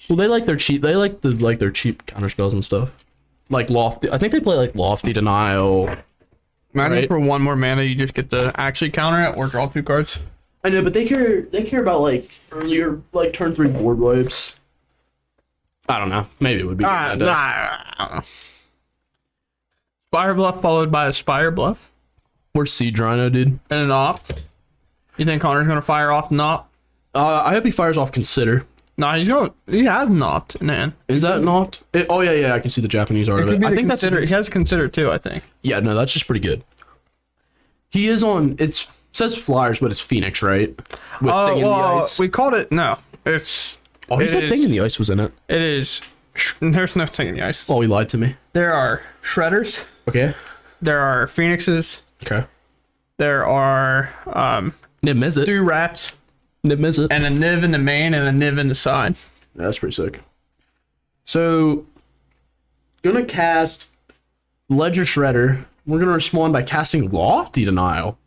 Well, they like their cheap. They like their cheap counter spells and stuff. Like Lofty. I think they play like Lofty Denial. Imagine right? for 1 more mana, you just get to actually counter it or draw 2 cards. I know, but they care about like earlier like turn 3 board wipes. I don't know. Maybe it would be. I don't know. Spire Bluff followed by a Spire Bluff Where's Siege Rhino, dude? and an Opt. You think Connor's gonna fire off an Opt? I hope he fires off Consider. No, he has an Opt in hand. Is that not? Oh yeah, I can see the Japanese art of it. I think that's. He has Consider too, I think. Yeah, no, that's just pretty good. He is on. It says Flyers, but it's Phoenix, right? With Thing in the Ice. We called it. No, it's. Oh, he said Thing in the Ice was in it. It is. There's no Thing in the Ice. Oh, he lied to me. There are Shredders. Okay. There are Phoenixes. Okay. There are Nib Mizzet. two Rats. Nib Mizzet. And a Niv in the main and a Niv in the side. Yeah, that's pretty sick. So, gonna cast Ledger Shredder. We're gonna respond by casting Lofty Denial.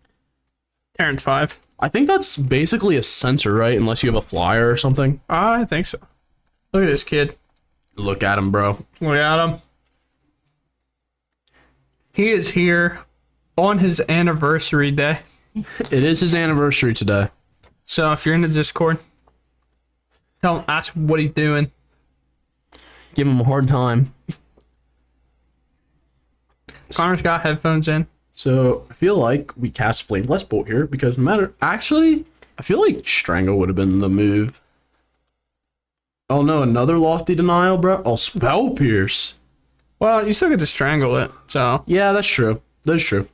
Terran's 5. I think that's basically a sensor, right? Unless you have a flyer or something. I think so. Look at this kid. Look at him, bro. Look at him. He is here on his anniversary day. It is his anniversary today. So if you're in the Discord, tell him, ask what he's doing. Give him a hard time. Connor's got headphones in. So I feel like we cast Flameless Bolt here because no matter. Actually, I feel like Strangle would have been the move. Oh no, another Lofty Denial, bro. Oh, Spell Pierce. Well, you still get to strangle it, so. Yeah, that's true. That's true.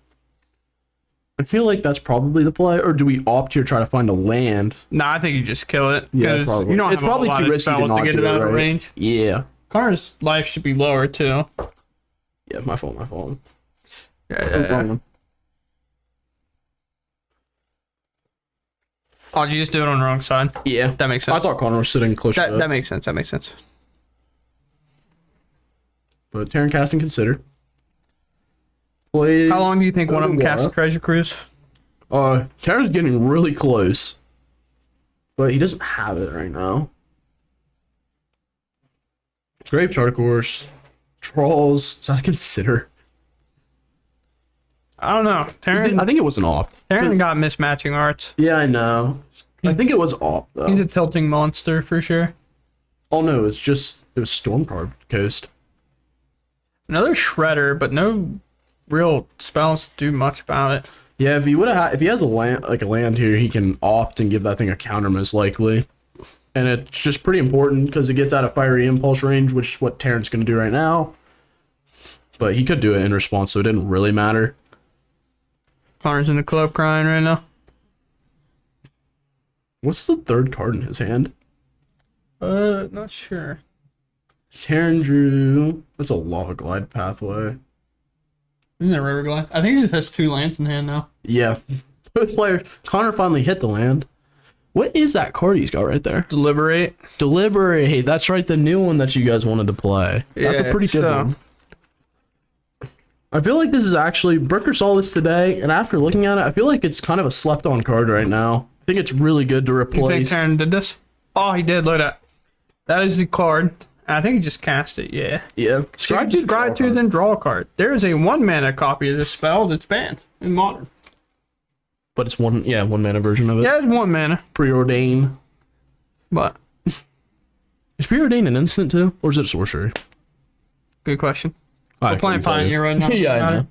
I feel like that's probably the play. Or do we opt here try to find a land? Nah, I think you just kill it. Yeah, probably. You don't It's have probably a lot too of risky to spells not to get do it it, out of right? range. Yeah. Connor's life should be lower, too. Yeah, my fault. Yeah. Oh, did you just do it on the wrong side? Yeah. That makes I sense. thought Connor was sitting closer to us. That makes sense. That makes sense. But Terran casting Consider. Plays How long do you think one of them Underwater. casts Treasure Cruise? Terran's getting really close. But he doesn't have it right now. Grave Chart Course. Trolls. Is that a Consider? I don't know. I think it was an opt. Terran got mismatching arts. Yeah, I know. I think it was opt, though. He's a tilting monster for sure. Oh no, it was Stormcarved Coast. Another Shredder, but no real spells do much about it. Yeah, if he has a land here, he can opt and give that thing a counter most likely. And it's just pretty important because it gets out of Fiery Impulse range, which is what Terran's going to do right now. But he could do it in response, so it didn't really matter. Connor's in the club crying right now. What's the third card in his hand? Not sure. Terran drew. That's a Lava Glide pathway. Isn't it River Glide? I think he just has 2 lands in hand now. Yeah. Both players. Connor finally hit the land. What is that card he's got right there? Deliberate. Deliberate. That's right, the new one that you guys wanted to play. That's a pretty good one. I feel like this is actually, Bricker saw this today, and after looking at it, I feel like it's kind of a slept-on card right now. I think it's really good to You think replace. Terran did this? Oh, he did. Look at that. That is the card. I think he just cast it, yeah. Yeah. Scry 2, then draw a card. There is a 1-mana copy of this spell that's banned in Modern. But it's one mana version of it. Yeah, it's 1 mana. Preordain. But, Is Preordain an instant too? Or is it a sorcery? good question. I We're playing couldn't tell you. Pioneer right now. Yeah, I know.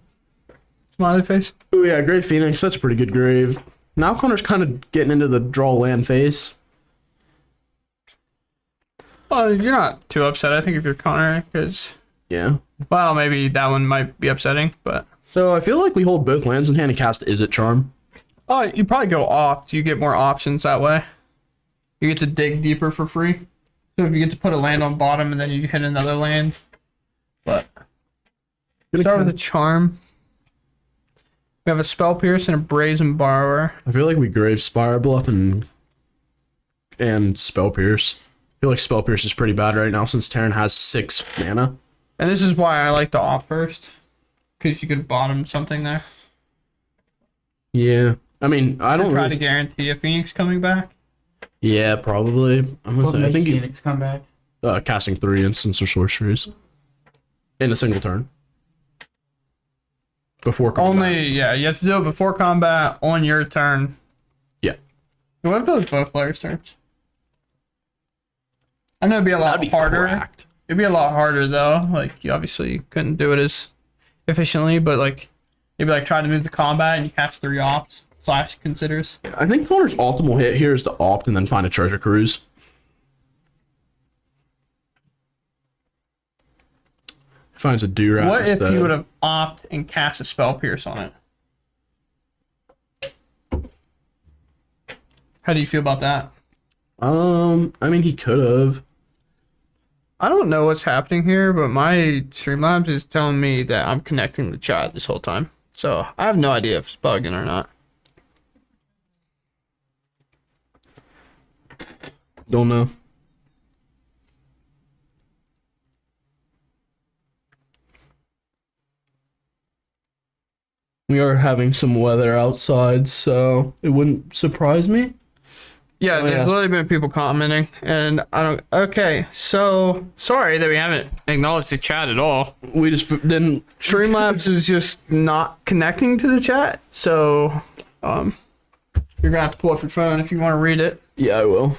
Smiley face. Oh yeah, Grave Phoenix. That's a pretty good grave. Now Connor's kind of getting into the draw land phase. Well, you're not too upset, I think, if you're Connor, because, Yeah. well, maybe that one might be upsetting, but. So I feel like we hold both lands in hand and cast Is It Charm. Oh, you probably go opt. You get more options that way. You get to dig deeper for free. So if you get to put a land on bottom and then you hit another land. But start with a charm. We have a Spell Pierce and a Brazen Borrower. I feel like we Grave Spire Bluff and Spell Pierce. I feel like Spell Pierce is pretty bad right now since Terran has 6 mana. And this is why I like to opt first. Because you could bottom something there. Yeah. I mean, I don't try really... to guarantee a Phoenix coming back. Yeah, probably. I think Phoenix come back. casting 3 instants or sorceries in a single turn. Before combat. Yeah, you have to do it before combat on your turn. Yeah. What if those both players' turns? I know it'd be a lot harder. Cracked. It'd be a lot harder though. Like you obviously couldn't do it as efficiently, but like maybe like try to move to combat and you cast 3 ops / considers. I think Connor's optimal hit here is to opt and then find a treasure cruise. Finds a do-rag. What if you would have opt and cast a spell pierce on it? How do you feel about that? I mean, he could have. I don't know what's happening here, but my Streamlabs is telling me that I'm connecting the chat this whole time. So I have no idea if it's bugging or not. Don't know. We are having some weather outside, so it wouldn't surprise me. Yeah, there's yeah. literally been people commenting, and I don't. Okay, so sorry that we haven't acknowledged the chat at all. We just didn't. Streamlabs is just not connecting to the chat, so you're gonna have to pull up your phone if you want to read it. Yeah, I will.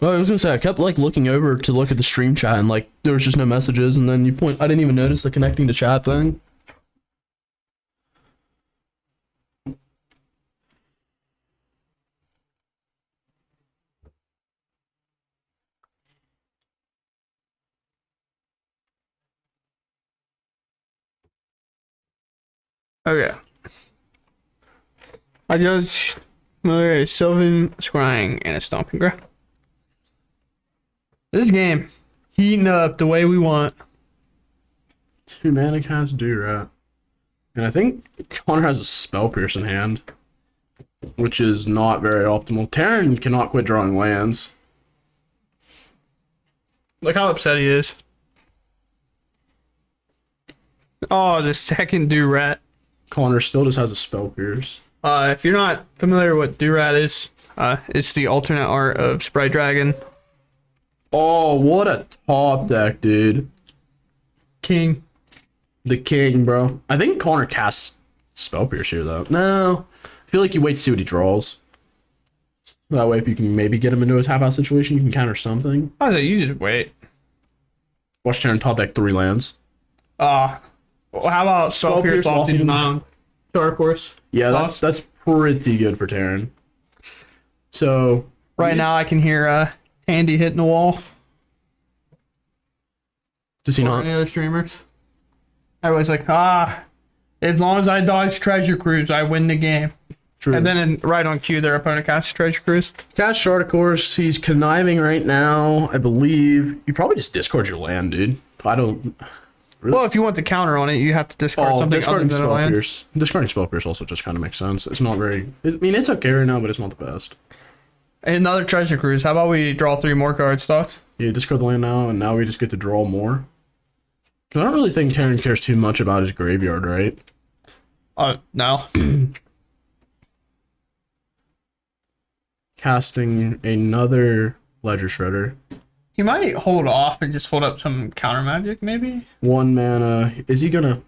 Well, I was gonna say I kept like looking over to look at the stream chat and like there was just no messages, and then I didn't even notice the connecting to chat thing. Okay. I judge a Sylvan Scrying and a Stomping Ground. This game heating up the way we want. 2 mana cast do-rag. And I think Connor has a spell pierce in hand, which is not very optimal. Terran cannot quit drawing lands. Look how upset he is. Oh, the second do-rat. Connor still just has a spell pierce. If you're not familiar with do-rat is, it's the alternate art of Sprite Dragon. Oh, what a top deck, dude. King. The king, bro. I think Connor casts spell pierce here, though. No. I feel like you wait to see what he draws. That way, if you can maybe get him into a tap-out situation, you can counter something. I thought you just wait. Watch Terran top deck 3 lands. Well, how about Spell Pierce Lofty Demand? Dark Horse. Yeah, that's pretty good for Terran. So right now I can hear Tandy hitting the wall. Does he not? Any other streamers? Everybody's like, as long as I dodge Treasure Cruise, I win the game. True. And then right on cue, their opponent casts Treasure Cruise. Cast Shard, of course. He's conniving right now, I believe. You probably just discard your land, dude. I don't. Really? Well, if you want to counter on it, you have to discard something other than a land. Discarding Spell Pierce also just kind of makes sense. It's not very. I mean, it's okay right now, but it's not the best. Another Treasure Cruise. How about we draw 3 more cards, thoughts? Yeah, discard the land now, and now we just get to draw more. Because I don't really think Terran cares too much about his graveyard, right? No. Casting another Ledger Shredder. He might hold off and just hold up some counter magic, maybe? 1 mana. Is he gonna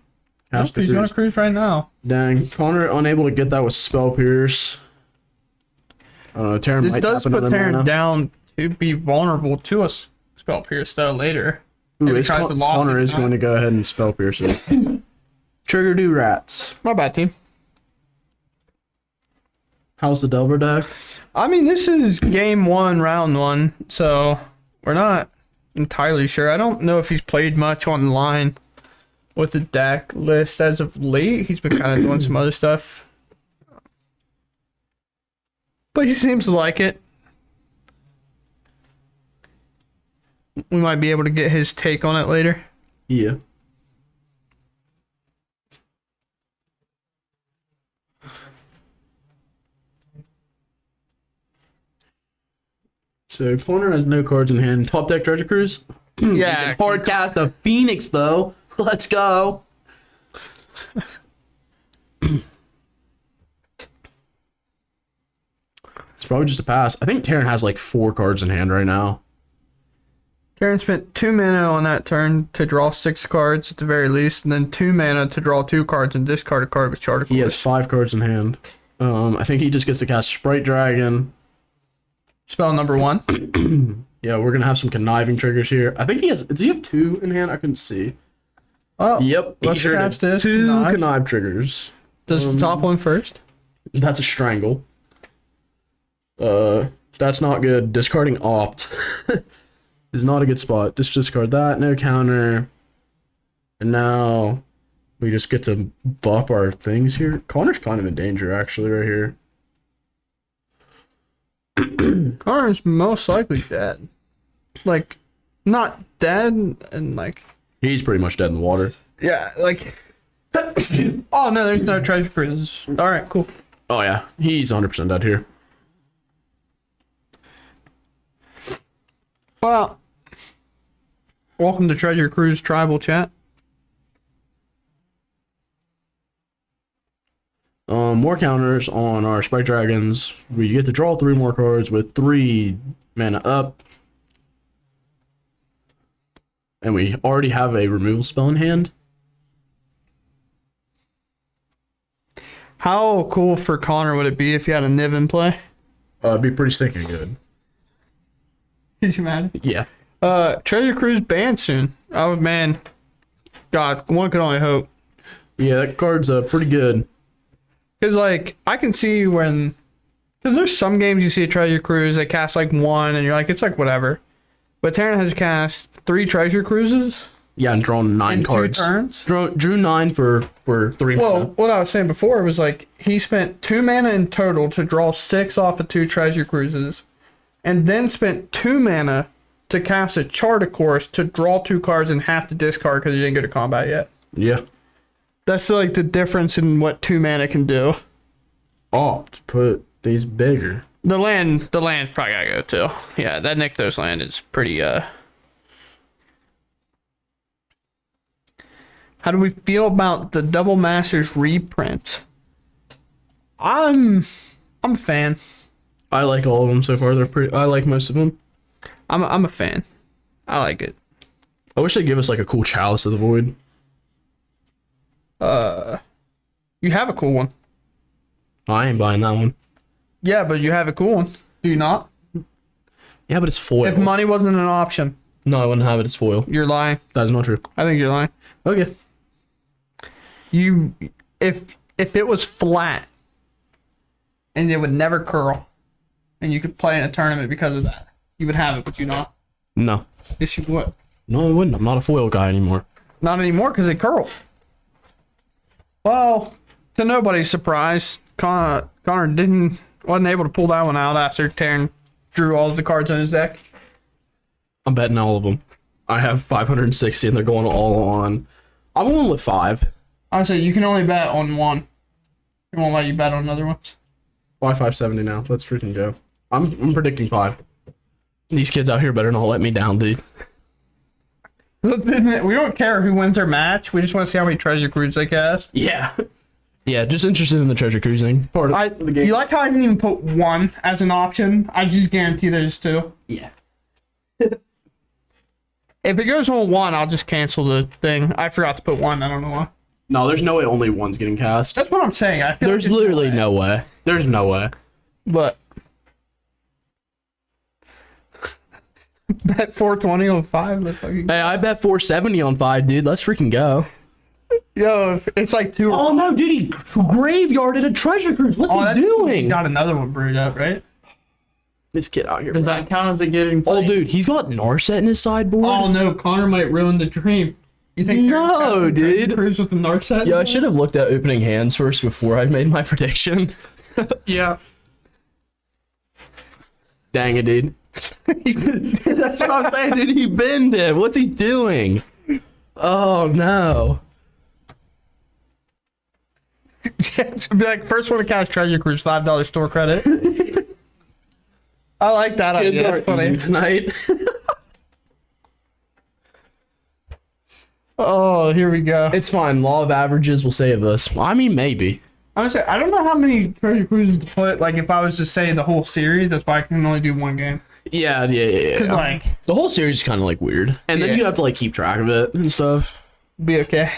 cast He's going to cruise right now. Dang. Connor unable to get that with Spell Pierce. Terran This might does tap put another Terran mana. down to be vulnerable to a Spell Pierce, though, later. Ooh, Connor is going to go ahead and Spell Pierce it. Trigger do rats. My bad, team. How's the Delver deck? I mean, this is game 1, round 1, so we're not entirely sure. I don't know if he's played much online with the deck list as of late. He's been kind of doing some other stuff. But he seems to like it. We might be able to get his take on it later. Yeah. So Connor has no cards in hand. Top deck Treasure Cruise. Yeah. Hard cast a Phoenix though. Let's go. It's probably just a pass. I think Terran has like 4 cards in hand right now. Terran spent 2 mana on that turn to draw 6 cards at the very least, and then 2 mana to draw 2 cards and discard a card with Charter He has Course. 5 cards in hand. I think he just gets to cast Sprite Dragon. Spell number 1. Yeah, we're gonna have some conniving triggers here. I think he has. Does he have 2 in hand? I couldn't see. Oh, Yep. let's he sure cast did. this. 2 Connive. connive triggers. Does the top one first? That's a strangle. That's not good. Discarding opt is not a good spot. Just discard that. No counter. And now we just get to buff our things here. Connor's kind of in danger actually right here. Connor's most likely dead. Like, not dead, and like... He's pretty much dead in the water. Yeah, like... Oh, no, there's no treasure freezes. Alright, cool. Oh yeah, he's 100% dead here. Well, welcome to Treasure Cruise Tribal Chat. More counters on our Sprite Dragons. We get to draw 3 more cards with 3 mana up. And we already have a removal spell in hand. How cool for Connor would it be if you had a Niv in play? It'd be pretty stinking good. Could you imagine? Yeah. Treasure Cruise banned soon. Oh, man. God, one could only hope. Yeah, that card's pretty good. Because, like, I can see when... Because there's some games you see a Treasure Cruise, they cast, like, 1, and you're like, it's like, whatever. But Terran has cast 3 Treasure Cruises Yeah, and drawn 9 in 2 cards. turns. Drew 9 for 3 Well, mana. what I was saying before was, like, he spent 2 mana in total to draw 6 off of 2 Treasure Cruises, and then spent 2 mana to cast a Charter Course to draw 2 cards and have to discard because he didn't go to combat yet. Yeah. That's, like, the difference in what 2 mana can do. Opt. Put these bigger. The land's probably gotta go too. Yeah, that Nykthos land is pretty How do we feel about the Double Masters reprint? I'm a fan. I like all of them so far. They're pretty. I like most of them. I'm a fan. I like it. I wish they'd give us like a cool Chalice of the Void. You have a cool one. I ain't buying that one. Yeah, but you have a cool one. Do you not? Yeah, but it's foil. If money wasn't an option, No, I wouldn't have it. It's foil. you're lying. That is not true. I think you're lying. Okay. If it was flat and it would never curl and you could play in a tournament because of that, you would have it, but you not. No. Yes, you would. No, I wouldn't. I'm not a foil guy anymore. Not anymore because it curled. Well, to nobody's surprise, Connor wasn't able to pull that one out after Terran drew all of the cards on his deck. I'm betting all of them. I have 560 and they're going all on. I'm going with 5. Honestly, you can only bet on one. It won't let you bet on other ones. Why 570 now? Let's freaking go. I'm predicting 5. These kids out here better not let me down, dude. We don't care who wins their match. We just want to see how many Treasure Cruise they cast. Yeah. Yeah, just interested in the treasure cruising part of the game. You like how I didn't even put 1 as an option? I just guarantee there's 2. Yeah. If it goes on 1, I'll just cancel the thing. I forgot to put 1. I don't know why. No, there's no way only one's getting cast. That's what I'm saying. I feel There's like literally no way. There's no way. But bet 420 on 5. Let's fucking... Hey, I bet 470 on 5, dude. Let's freaking go. Yo, it's like 2. Oh no, dude, he graveyarded a treasure cruise. What's he doing? He got another one brewed up, right? This kid out here. Does that count as a getting Oh, played? dude, he's got Narset in his sideboard. Oh no, Connor might ruin the dream. You think? No, dude. Cruise with the Narset? Yeah, I should have looked at opening hands first before I made my prediction. Yeah. Dang it, dude. That's what I'm saying, dude. He bend him. What's he doing? Oh no. It's gonna be like first one to cast Treasure Cruise, $5 store credit. I like that Kids idea. are That's funny. eating tonight. Oh, here we go. It's fine. Law of averages will save us. I mean, maybe. Honestly, I don't know how many Treasure Cruises to put. Like, if I was to say the whole series, that's why I can only do 1 game. Yeah. Cause like The whole series is kind of like weird, and then Yeah. you have to like keep track of it and stuff. be okay.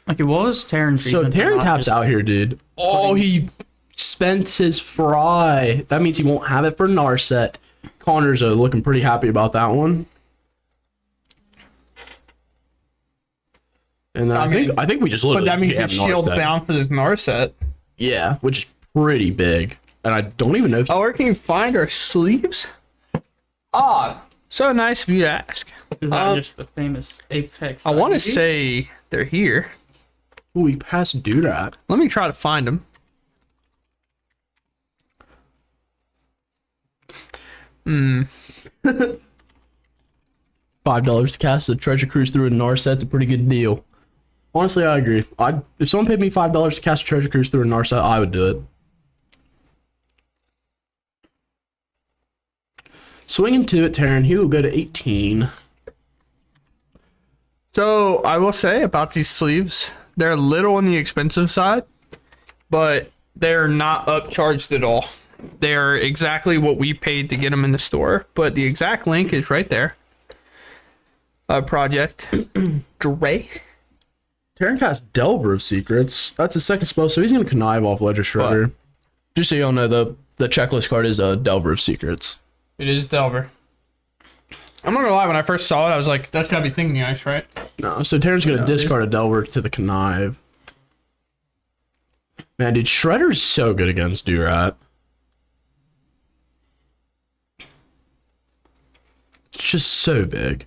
Like it was Terran's So defense, Terran not taps just- out here, dude. Oh, he spent his fry. That means he won't have it for Narset. Connor's looking pretty happy about that one. And I think we just But literally that means have his shield's Narset. down for this Narset. Yeah, which is pretty big. And I don't even know if Oh, where can you find our sleeves? Ah, so nice of you to ask. Is that just the famous Apex? I want to say they're here. Ooh, we passed Durat. Let me try to find them. $5 to cast the Treasure Cruise through a Narset's a pretty good deal. Honestly, I agree. If someone paid me $5 to cast a Treasure Cruise through a Narset, I would do it. Swinging 2 at Terran, he will go to 18. So I will say about these sleeves, they're a little on the expensive side, but they're not upcharged at all. They're exactly what we paid to get them in the store, but the exact link is right there. Project Dre. Terran casts Delver of Secrets. That's his second spell, so he's going to connive off Ledger Shredder. Just so y'all know, the checklist card is a Delver of Secrets. It is Delver. I'm not gonna lie, when I first saw it, I was like, that's gotta be Thing in the Ice, right? No, so Terran's going to discard a Delver to the connive. Man, dude, Shredder's so good against Durat. It's just so big.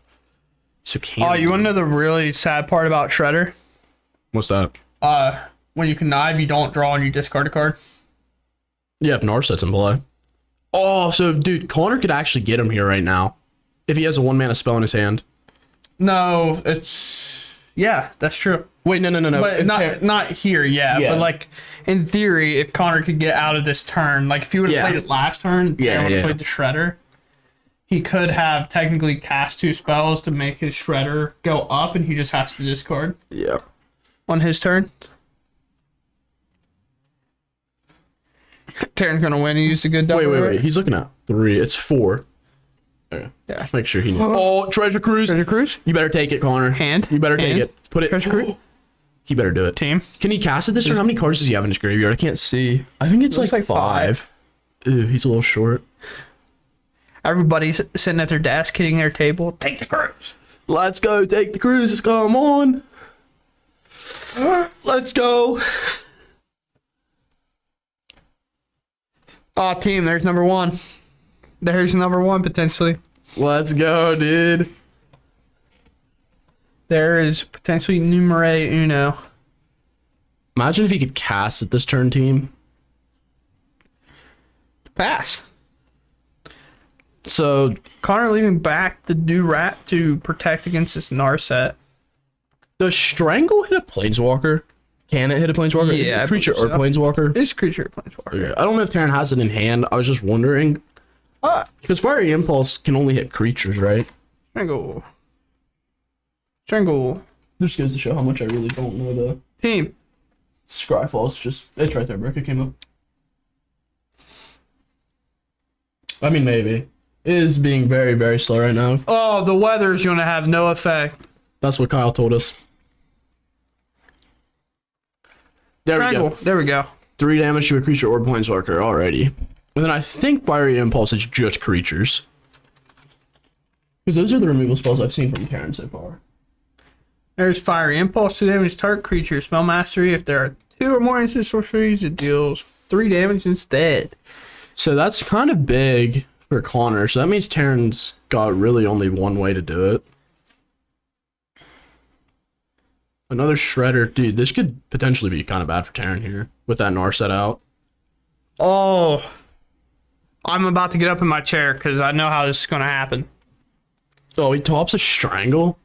So can Oh, you wanna know the really sad part about Shredder? What's that? When you connive, you don't draw and you discard a card. Yeah, if Narset's in play. Oh, so dude, Connor could actually get him here right now. If he has a 1-mana spell in his hand. No, it's... Yeah, that's true. Wait, no. But If not here, yeah. Yeah. But like in theory, if Connor could get out of this turn, like if he would have Yeah. played it last turn, Yeah, would have yeah. played the Shredder, he could have technically cast 2 spells to make his Shredder go up, and he just has to discard Yeah. on his turn. Terran's gonna win. He used a good double. Wait. He's looking at 3. It's 4. Okay. Yeah. Make sure he knows. Oh, Treasure Cruise. Treasure Cruise. You better take it, Connor. Hand. You better take Hand. it. Put it. Treasure Cruise. He better do it. Team. Can he cast it this turn? How many cards does he have in his graveyard? I can't see. I think it's Looks like like 5. 5. Ooh, he's a little short. Everybody's sitting at their desk, hitting their table. Take the cruise. Let's go. Take the cruises. Come on. Let's go. Oh, team. There's number 1. There's number 1 potentially. Let's go, dude. There is potentially numero uno. Imagine if he could cast at this turn, team. Pass. So, Connor leaving back the Durat to protect against this Narset. does Strangle hit a Planeswalker? Can it hit a Planeswalker? Is it Yeah, I a creature or believe so. Planeswalker? This creature Planeswalker. Okay. I don't know if Terran has it in hand. I was just wondering. Because Fiery Impulse can only hit creatures, right? Strangle. Strangle. Just goes to show how much I really don't know the Team. Scryfall's just... It's right there, Brick. It came up. I mean, maybe. It is being very, very slow right now. Oh, the weather's going to have no effect. That's what Kyle told us. There Strangle. we go. There we go. 3 damage to a creature or Planeswalker. Alrighty. And then I think Fiery Impulse is just creatures. Because those are the removal spells I've seen from Terran so far. There's Fiery Impulse, 2 damage, target creature, spell mastery. If there are 2 or more instant sorceries, it deals 3 damage instead. So that's kind of big for Connor. So that means Terran's got really only one way to do it. Another Shredder. Dude, this could potentially be kind of bad for Terran here. With that Narset out. Oh. I'm about to get up in my chair because I know how this is going to happen. Oh, he tops a Strangle?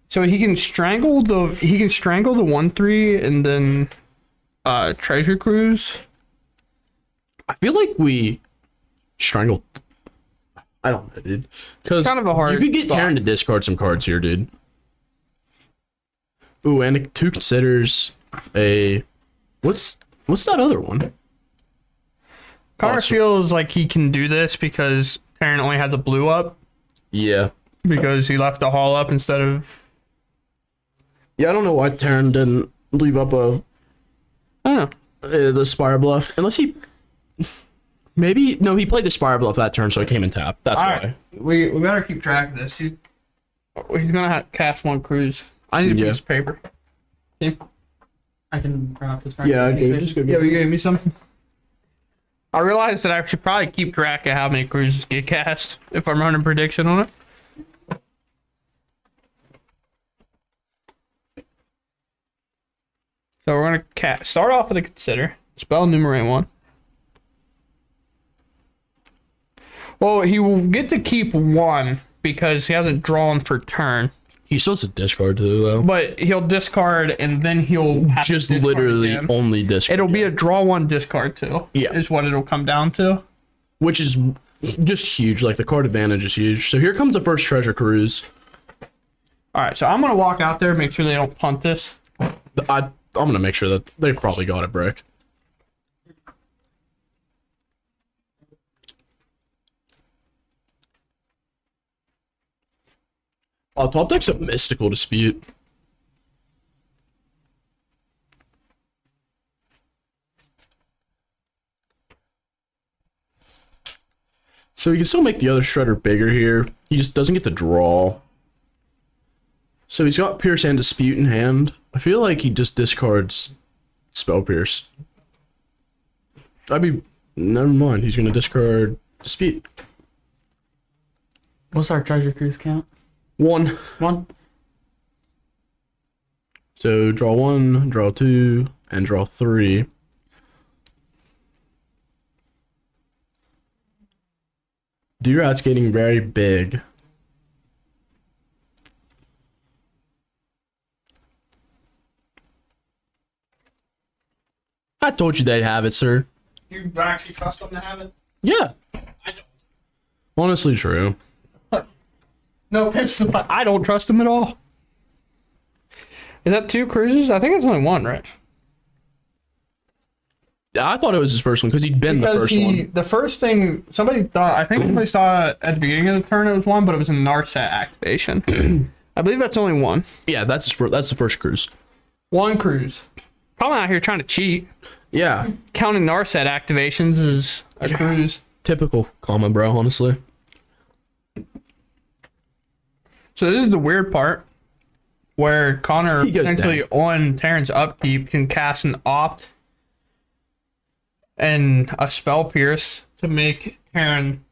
So he can strangle the 1/3 and then Treasure Cruise. I feel like we strangled. I don't know, dude. Because Kind of a hard you could get spot. Terran to discard some cards here, dude. Ooh, and 2 considers a What's that other one? Connor Awesome. feels like he can do this because Terran only had the blue up Yeah. because he left the hall up instead of. Yeah, I don't know why Terran didn't leave up I don't know. the Spire Bluff. Unless he... Maybe... No, he played the Spire Bluff that turn, so it came in tap. That's All why. right, we better keep track of this. He's gonna cast one cruise. I need a Yeah. piece of paper. I can grab this. Yeah, okay, just go Yeah, you gave me some. I realized that I should probably keep track of how many cruises get cast if I'm running a prediction on it. So we're gonna start off with a consider. Spell enumerate one. Well, he will get to keep one because he hasn't drawn for turn. He's supposed to discard too, though. But he'll discard and then he'll have Just to discard literally again. only discard. It'll be a draw one discard two. Yeah. Is what it'll come down to. Which is just huge. Like, the card advantage is huge. So here comes the first treasure cruise. Alright, so I'm gonna walk out there, make sure they don't punt this. I'm going to make sure that they probably got a brick. Top deck's a mystical dispute. So he can still make the other shredder bigger here. He just doesn't get to draw. So he's got Pierce and Dispute in hand. I feel like he just discards Spell Pierce. Never mind. He's gonna discard Dispute. What's our treasure cruise count? 1. 1. So draw 1, draw 2, and draw 3. D-Rat's getting very big. I told you they'd have it, sir. You actually trust them to have it? Yeah. I don't. Honestly true. No offense, but I don't trust them at all. Is that 2 cruises? I think it's only 1, right? Yeah, I thought it was his first one because he'd been the first one. The first thing somebody thought, I think somebody saw it at the beginning of the turn it was 1, but it was a Narset activation. I believe that's only 1. Yeah, that's the first cruise. 1 cruise. Calling out here trying to cheat. Yeah. Counting Narset activations as a cruise. Typical comma, bro, honestly. So this is the weird part where Connor He goes potentially down. on Terran's upkeep can cast an opt and a spell pierce to make Terran.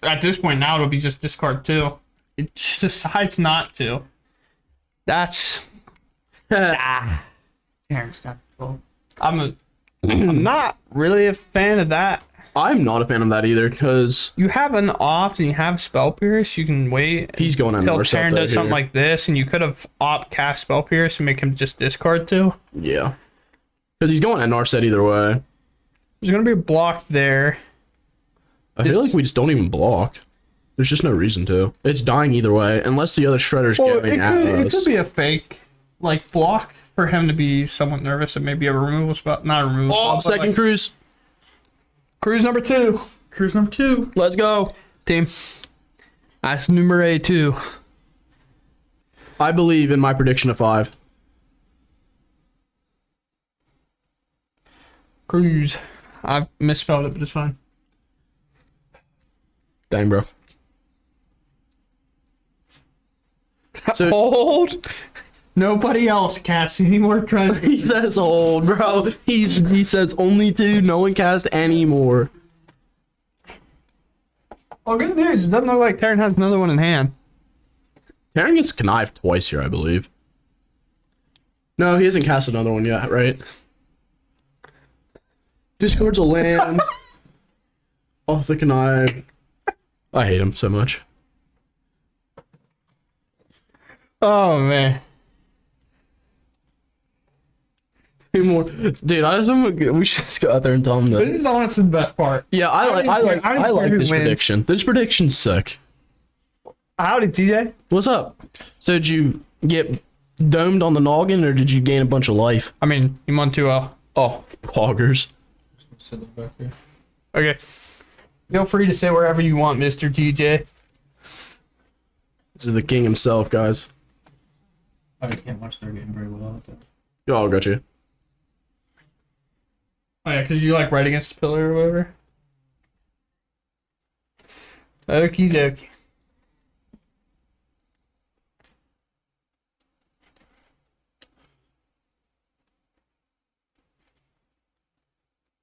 At this point now it'll be just discard 2. It decides not to. That's Aaron, stop. Well, I'm not really a fan of that. I'm not a fan of that either because You have an opt and you have spell pierce. You can wait. he's going on until Narset Terran though does something here. like this, and you could have opt cast spell pierce and make him just discard 2. Yeah. Because he's going at Narset either way. There's gonna be a block there. I feel like we just don't even block. There's just no reason to. It's dying either way, unless the other shredder's Well, getting it at could us. be a fake like block for him to be somewhat nervous and maybe a removal spot, not a removal. Oh, spot, but, second like, cruise. cruise number 2. cruise number 2. Let's go. Team. That's numero 2. I believe in my prediction of 5. Cruise. I misspelled it, but it's fine. Dang, bro. So Hold. Nobody else casts any more treasure. he says hold, bro. He says only 2. No one cast anymore. Well, good news. It doesn't look like Terran has another one in hand. Terran gets connived twice here, I believe. No, he hasn't cast another one yet, right? Discards a land. Off the connive. I hate him so much. Oh, man. 2 more. Dude, we should just go out there and tell him This to. is honestly the best part. Yeah, I don't like care who this wins. prediction. This prediction's sick. Howdy, TJ. What's up? So did you get domed on the noggin, or did you gain a bunch of life? I mean, you want to, Oh, poggers. Set it back there. okay. Feel free to sit wherever you want, Mr. TJ. This is the king himself, guys. I just can't watch their game very well. Oh, got you. Oh, yeah, because you like right against the pillar or whatever. Okie dokie.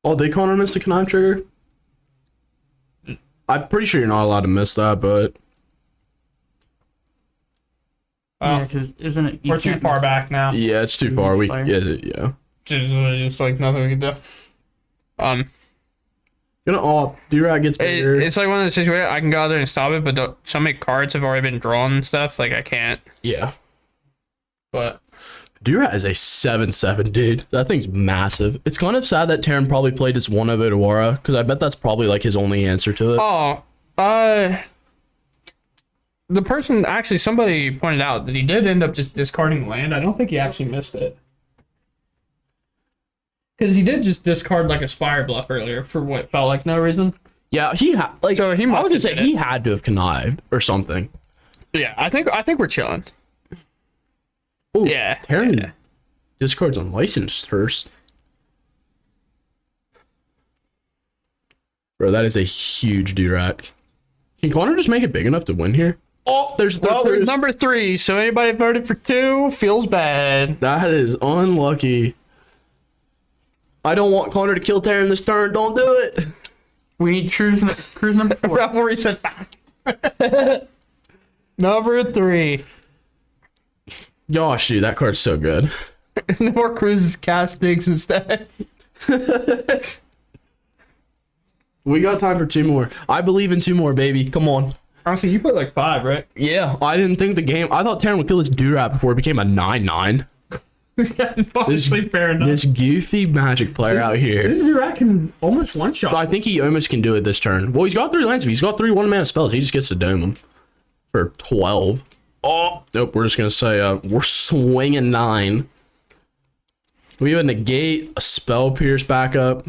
Oh, did Connor miss the connive trigger? I'm pretty sure you're not allowed to miss that, but Well, Yeah, because isn't it? you we're too can't far miss it. back now. yeah, it's too far. We Fire. yeah. Just like nothing we can do. D-Rat gets bigger. It's like one of those situations I can go out there and stop it, but so many cards have already been drawn and stuff. Like I can't. Yeah. But D-Rat is a 7/7, dude. That thing's massive. It's kind of sad that Terran probably played his one of Itawara, because I bet that's probably like his only answer to it. the person actually somebody pointed out that he did end up just discarding land. I don't think he actually missed it. Because he did just discard like a Spire Bluff earlier for what felt like no reason. Yeah, he had like. So he I must was gonna have say did he it. had to have connived or something. Yeah, I think we're chilling. Ooh, Yeah. Terran Yeah. discards unlicensed first. Bro, that is a huge D-Rat. Can Connor just make it big enough to win here? Oh, there's Number 3. So anybody voted for 2 feels bad. that is unlucky. I don't want Connor to kill Terran this turn. Don't do it. We need cruise number 4. Revelry said back. Number 3. Gosh, dude, that card's so good. No more cruises, castings instead. We got time for 2 more. I believe in 2 more, baby. Come on. Honestly, you put like 5, right? Yeah, I didn't think the game. I thought Terran would kill this D-Rat before it became a 9/9. Honestly, fair enough. This goofy Magic player out here. This dude can almost one shot. I think he almost can do it this turn. Well, he's got 3 lands. He's got 3 1-mana spells. He just gets to dome them for 12. Oh, nope. We're just gonna say we're swinging 9. We have a negate, a spell pierce backup.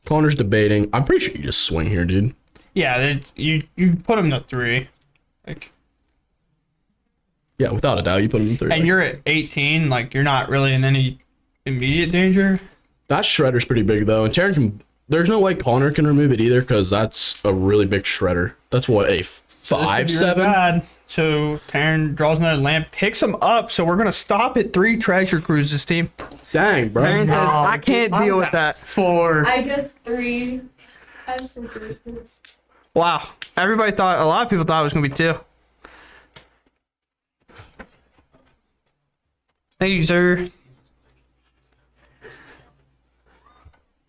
Connor's debating. I'm pretty sure you just swing here, dude. Yeah, you put him to 3, like, Yeah, without a doubt, you put him in 3. and you're at 18. Like, you're not really in any immediate danger. That shredder's pretty big though, and Terran can. There's no way Connor can remove it either, because that's a really big shredder. That's what, a So this could be really 5/7. bad. So Terran draws another land, picks him up. So we're gonna stop at 3 treasure cruises, team. Dang, bro. Terran says, No, I can't deal with that. 4. I guess 3. I'm so good at this. Wow. A lot of people thought it was gonna be 2. Thank you, sir.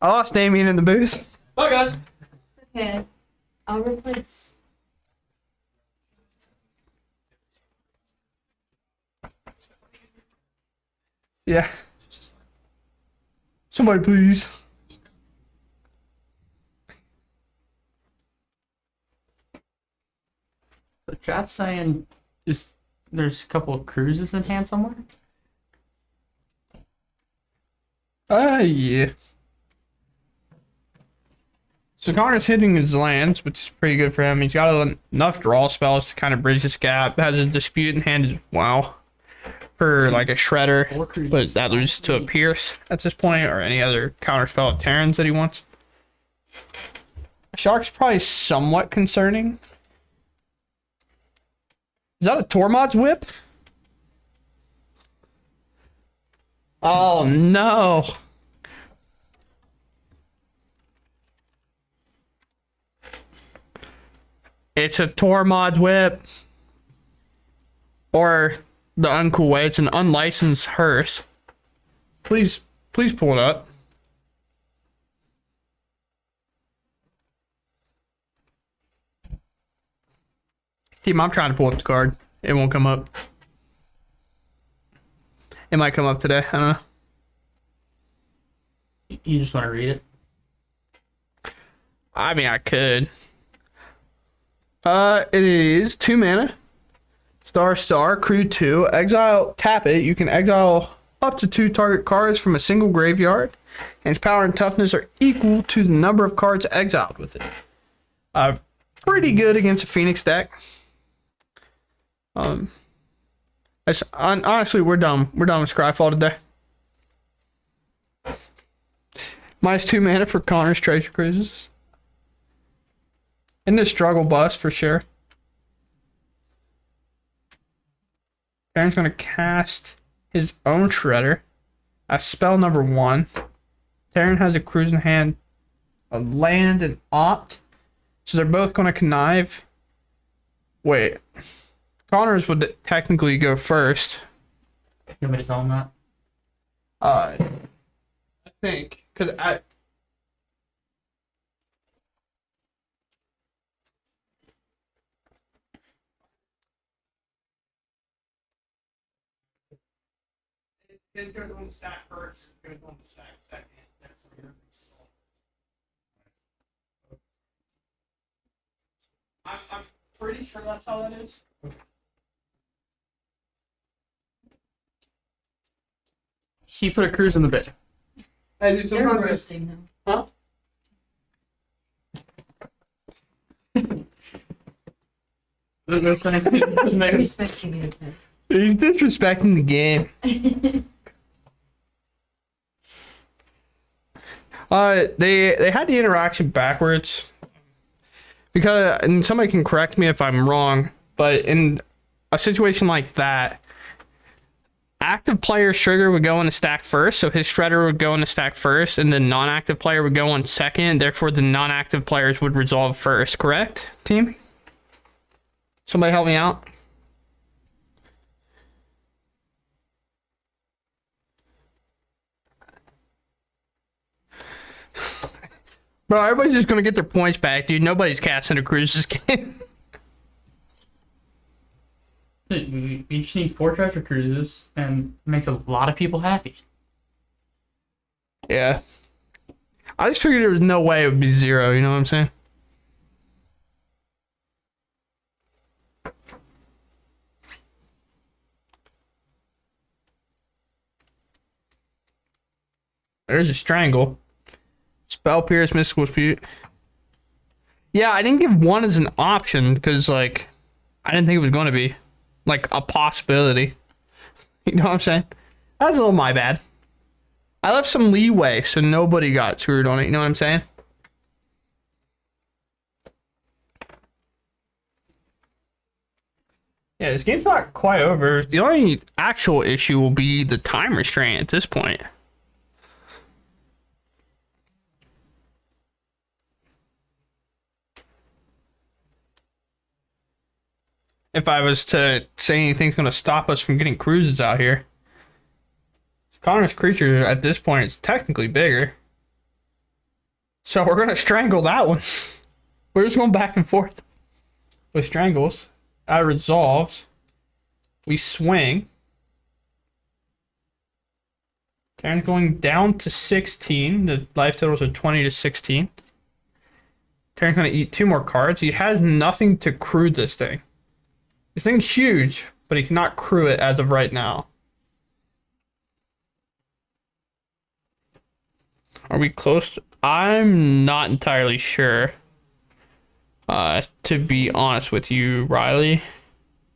I lost Damien in the booth. Bye, guys. Okay. I'll replace. Yeah. Somebody please. So chat's saying there's a couple of cruises in hand somewhere. Yeah. So Connor's hitting his lands, which is pretty good for him. He's got enough draw spells to kind of bridge this gap. Has a dispute in hand as well for like a shredder, 4 cruises. but that loses to a pierce at this point, or any other counter spell of Terrans that he wants. Shark's probably somewhat concerning. Is that a Tormod's whip? Oh no. It's a Tormod's whip. Or the uncool way, it's an unlicensed hearse. Please pull it up. Team, I'm trying to pull up the card. It won't come up. It might come up today. I don't know. You just want to read it? I mean, I could. It is 2 mana. Star, crew 2, exile, tap it. You can exile up to 2 target cards from a single graveyard, and its power and toughness are equal to the number of cards exiled with it. Pretty good against a Phoenix deck. Honestly, we're done. We're done with Scryfall today. -2 mana for Connor's Treasure Cruises. And the struggle bus for sure. Aaron's going to cast his own Shredder as spell number 1. Terran has a cruise in hand, a land, and opt. So they're both going to connive. Wait. Connors would technically go first. You want me to tell him that? I think. Because I... It's going to go on the stack first. It's going to go on the stack second. That's the other I'm pretty sure that's how that is. He put a cruise in the bit. Hey, dude, They're sometimes roasting them. Huh? Respecting it. He's disrespecting the game. They had the interaction backwards because, and somebody can correct me if I'm wrong, but in a situation like that, active player's trigger would go in the stack first, so his shredder would go in the stack first, and the non-active player would go on second. Therefore, the non-active players would resolve first. Correct, team? Somebody help me out. Bro, everybody's just gonna get their points back, dude. Nobody's casting a cruise this game. You just need 4 treasure cruises, and it makes a lot of people happy. Yeah. I just figured there was no way it would be 0, you know what I'm saying? There's a strangle. Spell Pierce, Mystical Dispute. Yeah, I didn't give 1 as an option because, like, I didn't think it was going to be, like, a possibility. You know what I'm saying? That's a little my bad. I left some leeway so nobody got screwed on it. You know what I'm saying? Yeah, this game's not quite over. The only actual issue will be the time restraint at this point. If I was to say anything's going to stop us from getting cruises out here. Connor's creature at this point is technically bigger. So we're going to strangle that one. We're just going back and forth with strangles. That resolves. We swing. Terran's going down to 16. The life totals are 20 to 16. Terran's going to eat 2 more cards. He has nothing to crew this thing. This thing's huge, but he cannot crew it as of right now. Are we close? I'm not entirely sure. To be honest with you, Riley.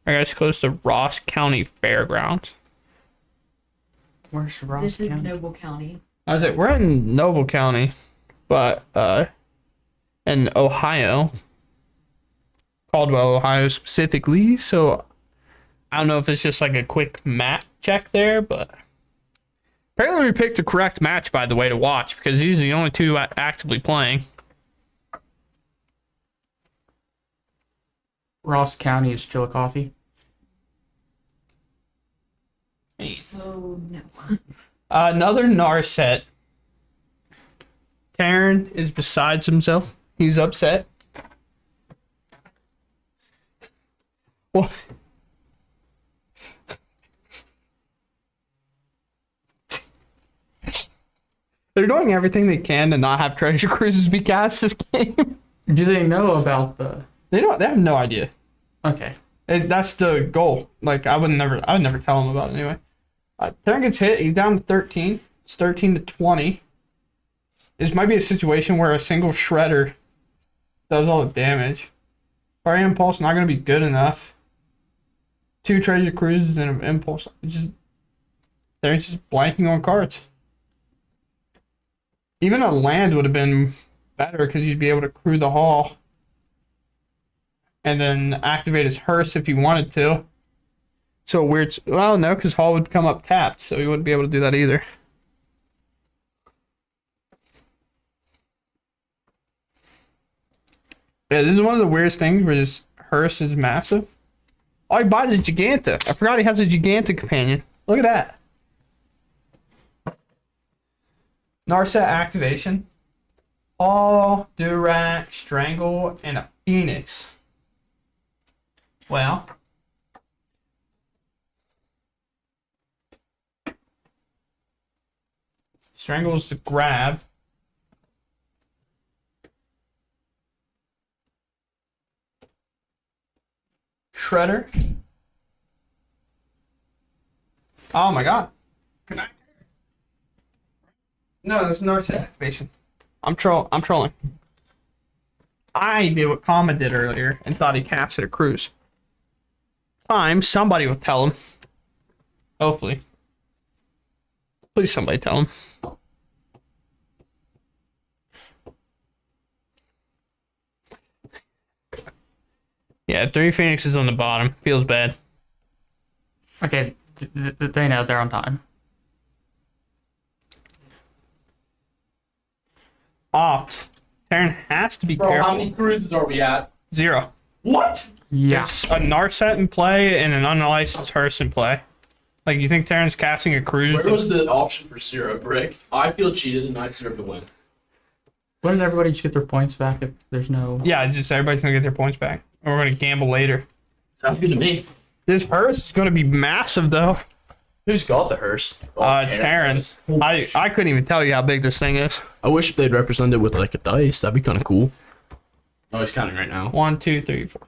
Are you guys close to Ross County Fairgrounds? Where's Ross This is County? Noble County. I was like, we're in Noble County, but in Ohio. Caldwell, Ohio specifically, so I don't know if it's just like a quick map check there, but apparently we picked the correct match, by the way, to watch because these are the only 2 actively playing. Ross County is Chillicothe. So, no. Another Narset. Terran is besides himself. He's upset. Well, they're doing everything they can to not have treasure cruises be cast this game. Do they know about the... They have no idea. Okay. That's the goal. Like I would never tell him about it anyway. Terran gets hit. He's down to 13. It's 13 to 20. This might be a situation where a single shredder does all the damage. Fire Impulse not going to be good enough. 2 Treasure Cruises and an Impulse. They're just blanking on cards. Even a land would have been better because you'd be able to crew the hall. And then activate his hearse if he wanted to. So weird. Well, no, because hall would come up tapped, so he wouldn't be able to do that either. Yeah, this is one of the weirdest things where this hearse is massive. Oh, he buys a Giganta. I forgot he has a Giganta companion. Look at that. Narset activation. All, Durac, Strangle, and a Phoenix. Well. Strangle's the grab. Shredder. Oh my god. Can I? No, there's no set activation. I'm trolling. I did what Kama did earlier and thought he casted a cruise. Somebody will tell him. Hopefully. Please somebody tell him. Yeah, 3 Phoenixes on the bottom. Feels bad. Okay, they know they're on time. Opt. Terran has to be Bro, careful. how many cruises are we at? 0. What? Yeah. There's a Narset in play and an unlicensed hearse in play. Like, you think Terran's casting a cruise? Where was the option for Syrup, Brick? I feel cheated and I'd Syrup to win. Wouldn't everybody just get their points back if there's no... Yeah, just everybody's gonna get their points back. Or we're gonna gamble later. Sounds good to me. This hearse is gonna be massive though. Who's got the hearse? Terran. I couldn't even tell you how big this thing is. I wish they'd represent it with like a dice. That'd be kind of cool. Oh, he's counting right now. 1, 2, 3, 4.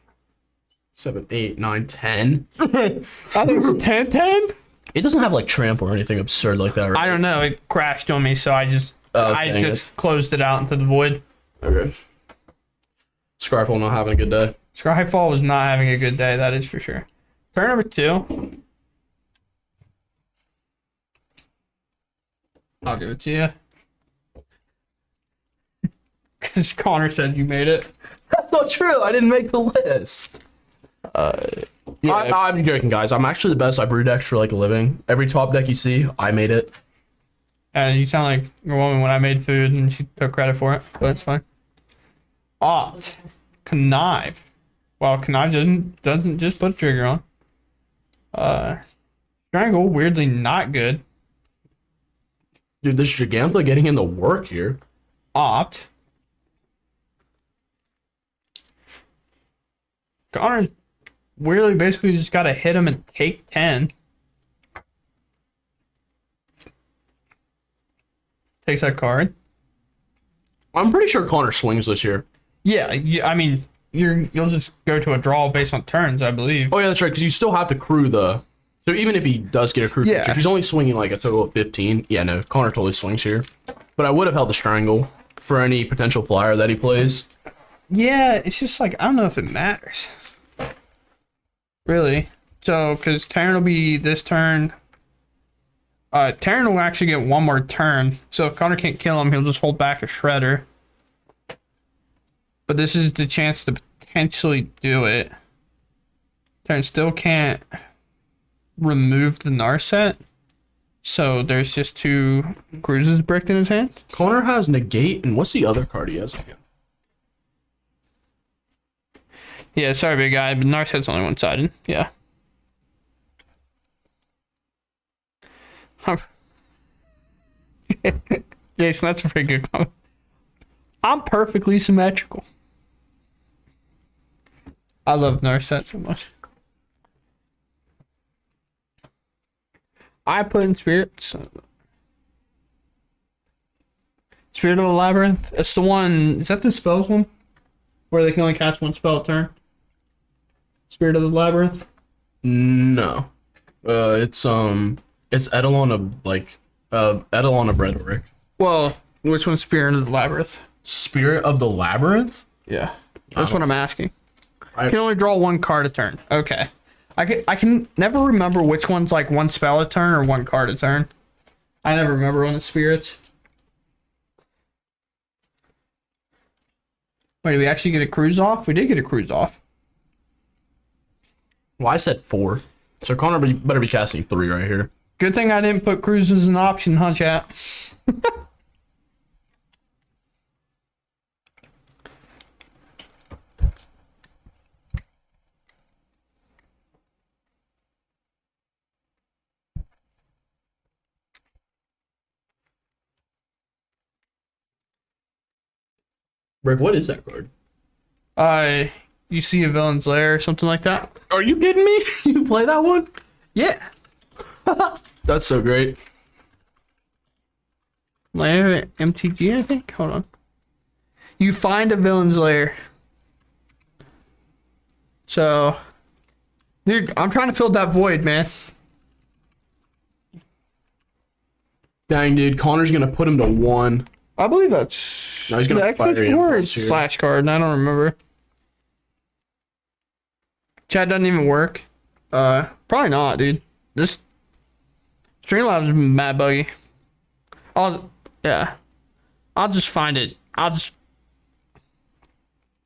7, 8, 9, 10. I think it's a 10-10. It doesn't have like tramp or anything absurd like that, right? I don't know. It crashed on me, so I just closed it out into the void. Okay. Scarfall not having a good day. Skyfall was not having a good day, that is for sure. Turn number 2. I'll give it to you. Because Connor said you made it. That's not true. I didn't make the list. Yeah. I'm joking, guys. I'm actually the best. I brew decks for like a living. Every top deck you see, I made it. And you sound like a woman when I made food and she took credit for it, but that's fine. Opt. Connive. Well, Connive doesn't just put a trigger on. Strangle, weirdly not good. Dude, this Gigantha getting in the work here. Opt. Connor's weirdly basically just gotta hit him and take 10. Takes that card. I'm pretty sure Connor swings this year. Yeah, I mean, you'll just go to a draw based on turns, I believe. Oh yeah, that's right. Because you still have to crew the. So even if he does get a crew, Yeah. he's only swinging like a total of 15. Yeah, no, Connor totally swings here. But I would have held the Strangle for any potential flyer that he plays. Yeah, it's just like, I don't know if it matters. Really. So, because Terran will be this turn. Terran will actually get one more turn. So if Connor can't kill him, he'll just hold back a Shredder. But this is the chance to potentially do it. Terran still can't remove the Narset. So there's just 2 cruises bricked in his hand. Connor has Negate, and what's the other card he has again? Yeah, sorry, big guy, but Narset's only one-sided. Yeah. Jason, that's a pretty good comment. I'm perfectly symmetrical. I love Narset so much. I put in Spirits. Spirit of the Labyrinth. It's the one. Is that the spells one? Where they can only cast one spell a turn? Spirit of the Labyrinth? No. It's Eidolon of Rhetoric. Well, which one's Spirit of the Labyrinth? Spirit of the Labyrinth? Yeah. That's what I'm asking. I- You can only draw one card a turn. Okay. I can never remember which one's like one spell a turn or one card a turn. I never remember one of spirits. Wait, did we actually get a cruise off? We did get a cruise off. Well, I said 4. So Connor better be casting 3 right here. Good thing I didn't put cruise as an option, huh, chat? Rick, what is that card? You see a villain's lair or something like that? Are you kidding me? You play that one? Yeah. That's so great. Lair MTG, I think. Hold on. You find a villain's lair. So, dude, I'm trying to fill that void, man. Dang, dude. Connor's going to put him to 1. I believe that's No, he's gonna the fire Xbox you or impulse here. slash card, and I don't remember. Chat doesn't even work. Probably not, dude. This Streamlabs is mad buggy. I'll just find it.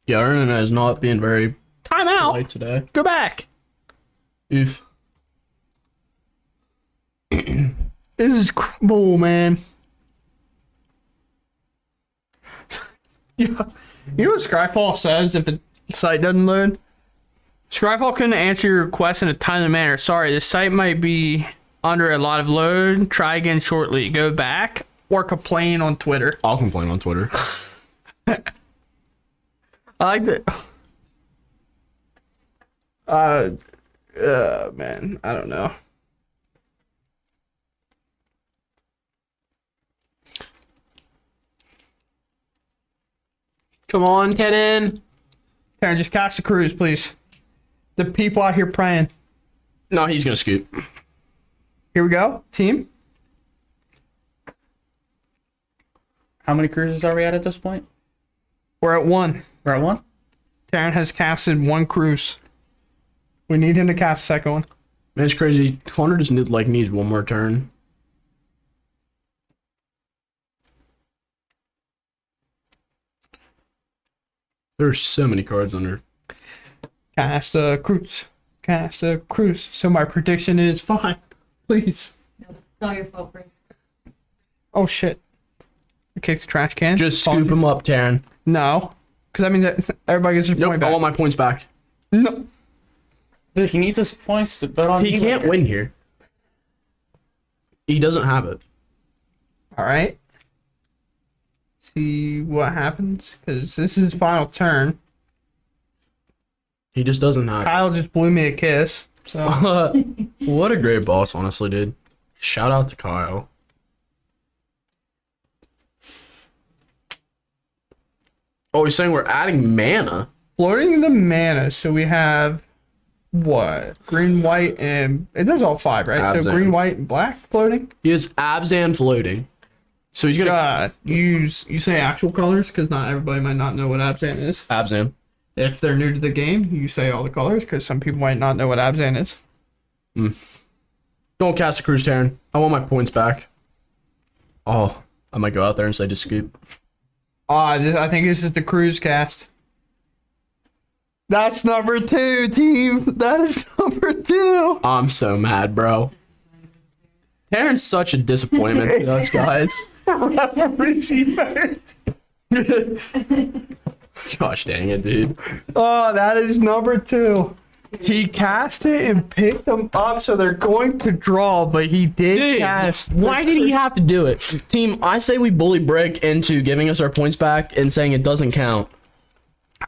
Yeah, our internet is not being very Time out. light today. Go back. Oof. This is cool, man. Yeah. You know what Skyfall says if the site doesn't load? Skyfall couldn't answer your request in a timely manner. Sorry, the site might be under a lot of load. Try again shortly. Go back or complain on Twitter. I'll complain on Twitter. I like that. Man, I don't know. Come on, Kenan. Karen, just cast a cruise, please. The people out here praying. No, he's going to scoop. Here we go, team. How many cruises are we at this point? We're at 1. We're at 1? Taryn has casted 1 cruise. We need him to cast a second one. Man, it's crazy. Connor just needs one more turn. There's so many cards under. Cast a cruise. Cast a cruise. So my prediction is fine. Please. It's not your fault, Rick. Oh shit. I kicked the trash can. Just scoop him up, Taryn. No. Because that means that everybody gets their Nope, point I back. want my points back. No. Dude, he needs his points to bet on. He me can't later. win here. He doesn't have it. Alright. See what happens. Because this is his final turn. He just doesn't have Kyle just blew me a kiss. So it. What a great boss, honestly, dude. Shout out to Kyle. Oh, he's saying we're adding mana. floating the mana. So we have what? Green, white, and it does all 5, right? So Abzan. green, white, and black floating. He has Abzan floating. So he's gonna You say actual colors because not everybody might not know what Abzan is. Abzan. If they're new to the game, you say all the colors because some people might not know what Abzan is. Don't cast a cruise, Taryn. I want my points back. Oh, I might go out there and say just scoop. I think this is the cruise cast. That's number 2, team. That is number 2. I'm so mad, bro. Taryn's such a disappointment to us, guys. Gosh dang it, dude. Oh, that is number 2. He cast it and picked them up, so they're going to draw, but he did cast. Why did he have to do it? Team, I say we bully Brick into giving us our points back and saying it doesn't count.